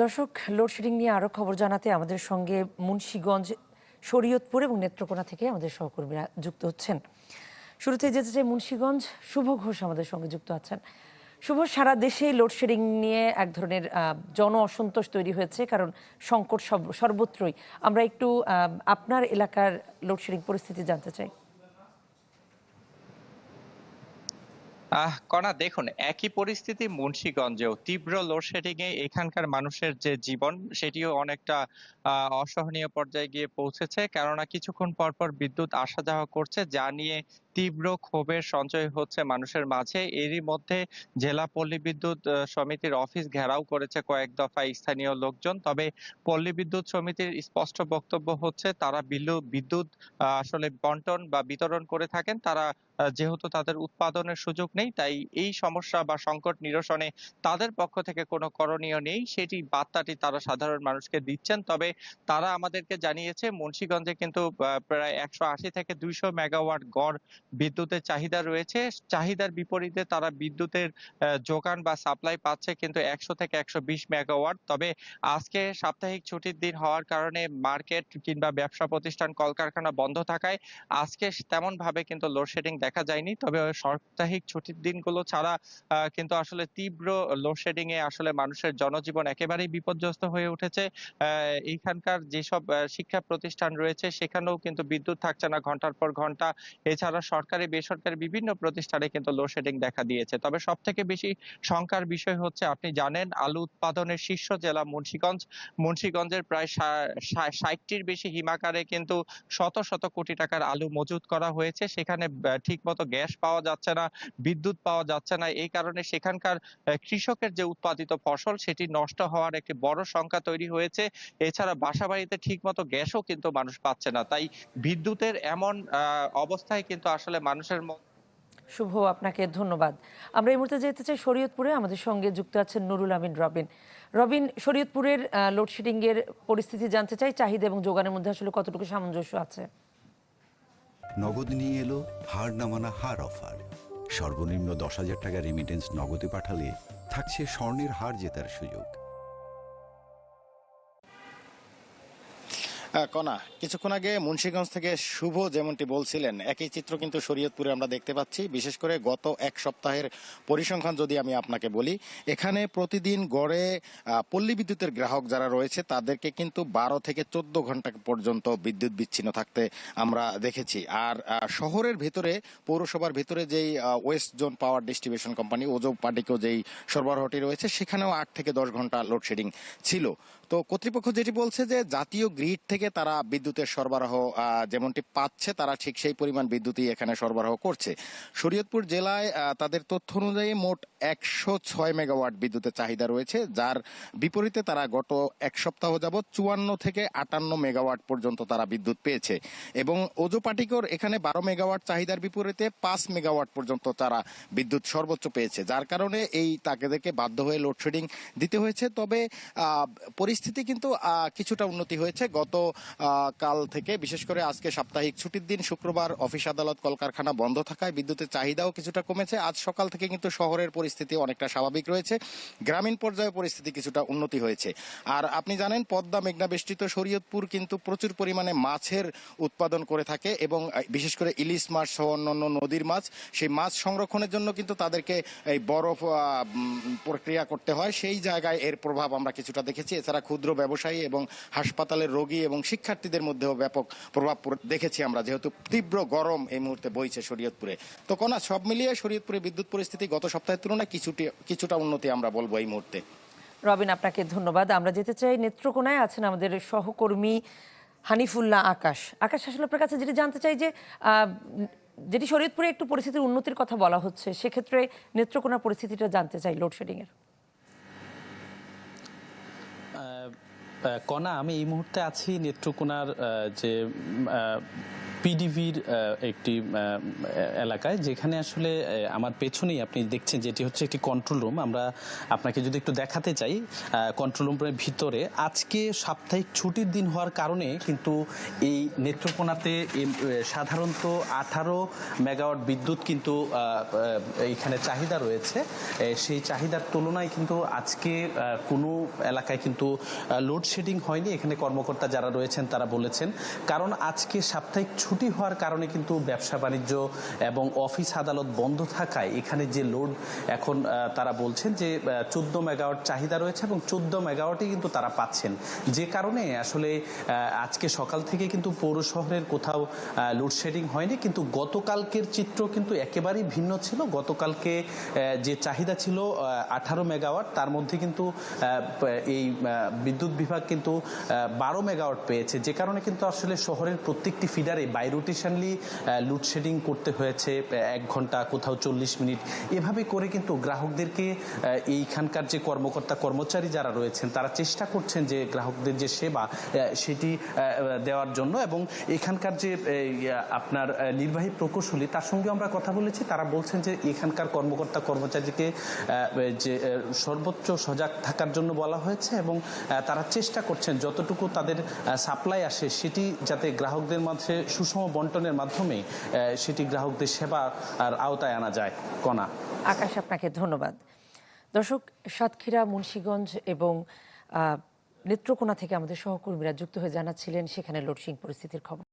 দর্শক, লোডশেডিং নিয়ে আরও খবর জানাতে আমাদের সঙ্গে মুন্সিগঞ্জ, শরীয়তপুর এবং নেত্রকোনা থেকে আমাদের সহকর্মীরা যুক্ত হচ্ছেন। শুরুতে যেতে চাই মুন্সিগঞ্জ, শুভ ঘোষ আমাদের সঙ্গে যুক্ত আছেন। শুভ, সারা দেশে লোডশেডিং নিয়ে এক ধরনের জন অসন্তোষ তৈরি হয়েছে, কারণ সংকট সর্বত্রই। আমরা একটু আপনার এলাকার লোডশেডিং পরিস্থিতি জানতে চাই। কণা, দেখুন, একই পরিস্থিতি মুন্সিগঞ্জেও। তীব্র লোডশেডিং এ এখানকার মানুষের যে জীবন, সেটিও অনেকটা অসহনীয় পর্যায়ে গিয়ে পৌঁছেছে। কেননা কিছুক্ষণ পর পর বিদ্যুৎ আসা যাওয়া করছে, যা নিয়ে তীব্র ক্ষোভের সঞ্চয় হচ্ছে মানুষের মাঝে। এরই মধ্যে জেলা পল্লী বিদ্যুৎ সমিতির অফিস ঘেরাও করেছে কয়েক দফায় স্থানীয় লোকজন। তবে পল্লী বিদ্যুৎ সমিতির স্পষ্ট বক্তব্য হচ্ছে, তারা বিদ্যুৎ আসলে বন্টন বা বিতরণ করে থাকেন। তারা যেহেতু তাদের উৎপাদনের সুযোগ নেই, তাই এই সমস্যা বা সংকট নিরসনে তাদের পক্ষ থেকে কোনো করণীয় নেই, সেটি বার্তাটি তারা সাধারণ মানুষকে দিচ্ছেন। তবে তারা আমাদেরকে জানিয়েছে, মুন্সিগঞ্জে কিন্তু প্রায় ১৮০ থেকে ২০০ মেগাওয়াট গড় বিদ্যুতের চাহিদা রয়েছে। চাহিদার বিপরীতে তারা বিদ্যুতের যোগান বা সাপ্লাই পাচ্ছে কিন্তু ১০০ থেকে ১২০ মেগাওয়াট। তবে আজকে সাপ্তাহিক ছুটির দিন হওয়ার কারণে মার্কেট কিংবা ব্যবসা প্রতিষ্ঠান, কলকারখানা বন্ধ থাকায় আজকে তেমন ভাবে কিন্তু লোডশেডিং দেখা যায়নি। তবে সাপ্তাহিক ছুটির দিনগুলো ছাড়া কিন্তু আসলে তীব্র লোডশেডিং এ আসলে মানুষের জনজীবন একেবারেই বিপর্যস্ত হয়ে উঠেছে। এইখানকার যেসব শিক্ষা প্রতিষ্ঠান রয়েছে, সেখানেও কিন্তু বিদ্যুৎ থাকছে না ঘন্টার পর ঘন্টা। এছাড়া সরকারি বেসরকারি বিভিন্ন প্রতিষ্ঠানে কিন্তু লোডশেডিং দেখা দিয়েছে। তবে সবথেকে বেশি শঙ্কার বিষয় হচ্ছে, আপনি জানেন, আলু উৎপাদনের শীর্ষ জেলা মুন্সিগঞ্জ। মুন্সিগঞ্জের প্রায় ৬০টির বেশি হিমাগারে কিন্তু শত শত কোটি টাকার আলু মজুত করা হয়েছে। সেখানে ঠিকমতো গ্যাস পাওয়া যাচ্ছে না, বিদ্যুৎ পাওয়া যাচ্ছে না। এই কারণে সেখানকার কৃষকের যে উৎপাদিত ফসল, সেটি নষ্ট হওয়ার একটি বড় শঙ্কা তৈরি হয়েছে। এছাড়া বাসাবাড়িতে ঠিকমতো গ্যাসও কিন্তু মানুষ পাচ্ছে না। তাই বিদ্যুতের এমন অবস্থায় কিন্তু আসলে মানুষের শুভ, আপনাকে ধন্যবাদ। আমরা এই মুহূর্তে যেতে চাই শরীয়তপুরে। আমাদের সঙ্গে যুক্ত আছেন নুরুল আমিন রবিন। রবিন, শরীয়তপুরের লোডশেডিং এর পরিস্থিতি জানতে চাই। চাহিদা এবং যোগানের মধ্যে আসলে কতটুকু সামঞ্জস্য আছে? নগদ নিয়ে এলো হার না মানা হার অফার। সর্বনিম্ন ১০,০০০ টাকা রেমিটেন্স নগদে পাঠালে থাকছে স্বর্ণের হার জেতার সুযোগ। কণা, কিছুক্ষণ আগে মুন্সিগঞ্জ থেকে শুভ যেমনটি বলছিলেন, একই চিত্র কিন্তু শরীয়তপুরে আমরা দেখতে পাচ্ছি। বিশেষ করে গত এক সপ্তাহের পরিসংখ্যান যদি আমি আপনাকে বলি, এখানে প্রতিদিন গড়ে পল্লী বিদ্যুতের গ্রাহক যারা রয়েছে, তাদেরকে কিন্তু ১২ থেকে ১৪ ঘন্টা পর্যন্ত বিদ্যুৎ বিচ্ছিন্ন থাকতে আমরা দেখেছি। আর শহরের ভেতরে, পৌরসভার ভেতরে যেই West zone power distribution company ওজো পার্টিকেও যেই সরবরাহটি রয়েছে, সেখানেও ৮ থেকে ১০ ঘন্টা লোডশেডিং ছিল। তো কর্তৃপক্ষ যেটি বলছে যে জাতীয় গ্রিড থেকে তারা বিদ্যুতের সরবরাহ যেমনটি পাচ্ছে, তারা ঠিক সেই পরিমাণ বিদ্যুৎই এখানে সরবরাহ করছে। শরীয়তপুর জেলায় তাদের তথ্য অনুযায়ী মোট ১০৬ মেগাওয়াট বিদ্যুতের চাহিদা রয়েছে, যার বিপরীতে তারা গত এক সপ্তাহ যাবৎ ৫৪ থেকে ৫৮ মেগাওয়াট পর্যন্ত তারা বিদ্যুৎ পেয়েছে। এবং ওজো পাটিকর এখানে ১২ মেগাওয়াট চাহিদার বিপরীতে ৫ মেগাওয়াট পর্যন্ত তারা বিদ্যুৎ সর্বোচ্চ পেয়েছে, যার কারণে এই তাদেরকে বাধ্য হয়ে লোডশেডিং দিতে হয়েছে। তবে পরিস্থিতি কিন্তু কিছুটা উন্নতি হয়েছে গত কাল থেকে। বিশেষ করে আজকে সাপ্তাহিক ছুটির দিন, শুক্রবার অফিস আদালত কলকারখানা বন্ধ থাকায় বিদ্যুতের চাহিদাও কিছুটা কমেছে। আজ সকাল থেকে কিন্তু শহরের পরিস্থিতি অনেকটা স্বাভাবিক রয়েছে, গ্রামীণ পর্যায়ে পরিস্থিতি কিছুটা উন্নতি হয়েছে। আর আপনি জানেন, পদ্মা মেঘনা বেষ্টিত শরীয়তপুর কিন্তু প্রচুর পরিমাণে মাছের উৎপাদন করে থাকে, এবং বিশেষ করে ইলিশ মাছ সহ অন্যান্য নদীর মাছ, সেই মাছ সংরক্ষণের জন্য কিন্তু তাদেরকে এই বরফ প্রক্রিয়া করতে হয়। সেই জায়গায় এর প্রভাব আমরা কিছুটা দেখেছি। এছাড়া ক্ষুদ্র ব্যবসায়ী এবং হাসপাতালের রোগী এবং শিক্ষার্থীদের মধ্যেও ব্যাপক প্রভাব দেখেছি আমরা, যেহেতু তীব্র গরম এই মুহূর্তে বইছে শরীয়তপুরে। তো কোনা, সব মিলিয়ে শরীয়তপুরে বিদ্যুৎ পরিস্থিতি গত সপ্তাহের তুলনায় কিছুটা উন্নতি আমরা বলবো এই মুহূর্তে। রবিন, আপনাকে ধন্যবাদ। আমরা যেতে চাই নেত্রকোনায়। আছেন আমাদের সহকর্মী হানিফুল্লাহ আকাশ। আকাশ, আসলে আপনার কাছে যেটি জানতে চাই যে যেটি শরীয়তপুরে একটু পরিস্থিতির উন্নতির কথা বলা হচ্ছে, সেক্ষেত্রে নেত্রকোনার পরিস্থিতিটা জানতে চাই লোডশেডিং এর। কণা, আমি এই মুহূর্তে আছি নেত্রকোনার যে পিডিভির একটি এলাকায়, যেখানে আসলে আমার পেছনেই আপনি দেখছেন যেটি হচ্ছে একটি কন্ট্রোল রুম। আমরা আপনাকে যদি একটু দেখাতে চাই, কন্ট্রোল রুমের ভিতরে আজকে সাপ্তাহিক ছুটির দিন হওয়ার কারণে কিন্তু এই নেত্রকোনাতে সাধারণত 18 মেগাওয়াট বিদ্যুৎ কিন্তু এইখানে চাহিদা রয়েছে। সেই চাহিদার তুলনায় কিন্তু আজকে কোনো এলাকায় কিন্তু লোডশেডিং হয়নি। এখানে কর্মকর্তা যারা রয়েছেন তারা বলেছেন, কারণ আজকে সাপ্তাহিক ছুটি হওয়ার কারণে কিন্তু ব্যবসা বাণিজ্য এবং অফিস আদালত বন্ধ থাকায় এখানে যে লোড এখন তারা বলছেন যে 14 মেগাওয়াট চাহিদা রয়েছে এবং 14 মেগাওয়াটই কিন্তু তারা পাচ্ছেন, যে কারণে আসলে আজকে সকাল থেকে কিন্তু পৌর শহরের কোথাও লোডশেডিং হয়নি। কিন্তু গতকালকের চিত্র কিন্তু একেবারেই ভিন্ন ছিল। গতকালকে যে চাহিদা ছিল 18 মেগাওয়াট, তার মধ্যে কিন্তু এই বিদ্যুৎ বিভাগ কিন্তু 12 মেগাওয়াট পেয়েছে, যে কারণে কিন্তু আসলে শহরের প্রত্যেকটি ফিডারে বাই রোটেশনলি লোডশেডিং করতে হয়েছে 1 ঘন্টা, কোথাও 40 মিনিট, এভাবে করে কিন্তু গ্রাহকদেরকে এইখানকার যে কর্মকর্তা কর্মচারী যারা রয়েছেন তারা চেষ্টা করছেন যে গ্রাহকদের যে সেবা সেটি দেওয়ার জন্য। এবং এখানকার যে আপনার নির্বাহী প্রকৌশলী, তার সঙ্গে আমরা কথা বলেছি, তারা বলছেন যে এখানকার কর্মকর্তা কর্মচারীকে যে সর্বোচ্চ সজাগ থাকার জন্য বলা হয়েছে এবং তারা চেষ্টা করছেন যতটুকু তাদের সাপ্লাই আসে সেটি যাতে গ্রাহকদের মাঝে সুষম বন্টনের মাধ্যমে সেটি গ্রাহকদের সেবা আর আওতায় আনা যায়। কণা। আকাশ, আপনাকে ধন্যবাদ। দর্শক, সাতক্ষীরা, মুন্সিগঞ্জ এবং নেত্রকোনা থেকে আমাদের সহকর্মীরা যুক্ত হয়ে জানাচ্ছিলেন সেখানে লোডশেডিং পরিস্থিতির খবর।